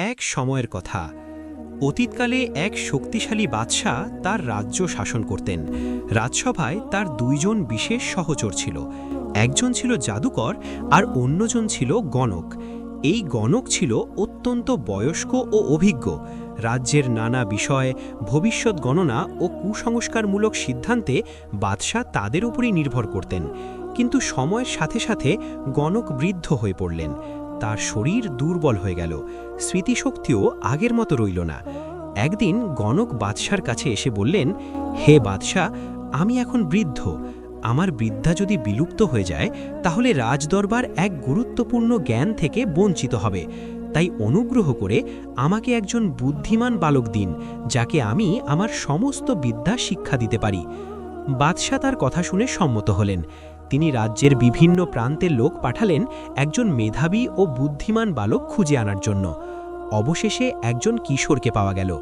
এক সময়ের কথা। অতীতকালে এক শক্তিশালী বাদশাহ তার রাজ্য শাসন করতেন। রাজসভায় তার দুইজন বিশেষ সহচর ছিল। একজন ছিল জাদুকর আর অন্যজন ছিল গণক। এই গণক ছিল অত্যন্ত বয়স্ক ও অভিজ্ঞ। রাজ্যের নানা বিষয়, ভবিষ্যৎ গণনা ও কুসংস্কারমূলক সিদ্ধান্তে বাদশাহ তাদের উপরই নির্ভর করতেন। কিন্তু সময়ের সাথে সাথে গণক বৃদ্ধ হয়ে পড়লেন। তার শরীর দুর্বল হয়ে গেল, স্মৃতিশক্তিও আগের মতো রইল না। একদিন গণক বাদশার কাছে এসে বললেন, হে বাদশাহ, আমি এখন বৃদ্ধ। আমার বিদ্যা যদি বিলুপ্ত হয়ে যায় তাহলে রাজদরবার এক গুরুত্বপূর্ণ জ্ঞান থেকে বঞ্চিত হবে। তাই অনুগ্রহ করে আমাকে একজন বুদ্ধিমান বালক দিন, যাকে আমি আমার সমস্ত বিদ্যা শিক্ষা দিতে পারি। বাদশাহ তার কথা শুনে সম্মত হলেন। তিনি রাজ্যের বিভিন্ন প্রান্তের লোক পাঠালেন একজন মেধাবী ও বুদ্ধিমান বালক খুঁজে আনার জন্য। অবশেষে একজন কিশোরকে পাওয়া গেল।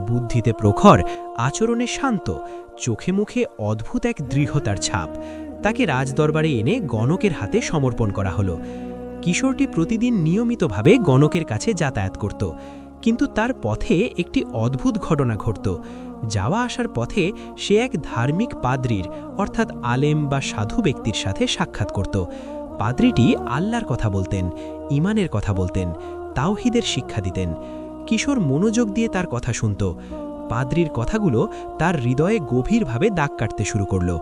বুদ্ধিতে প্রখর, আচরণে শান্ত, চোখে মুখে অদ্ভুত এক দৃঢ়তার ছাপ। তাকে রাজদরবারে এনে গণকের হাতে সমর্পণ করা হলো। কিশোরটি প্রতিদিন নিয়মিতভাবে গণকের কাছে যাতায়াত করত। কিন্তু তার পথে একটি অদ্ভুত ঘটনা ঘটত। যাওয়া আসার পথে সে এক ধার্মিক পাদ্রীর অর্থাৎ আলেম বা সাধু ব্যক্তির সাথে সাক্ষাৎ করত। পাদ্রীটি আল্লাহর কথা বলতেন, ইমানের কথা বলতেন, তাওহীদের শিক্ষা দিতেন। কিশোর মনোযোগ দিয়ে তার কথা শুনত। পাদ্রীর কথাগুলো তার হৃদয়ে গভীরভাবে দাগ কাটতে শুরু করল।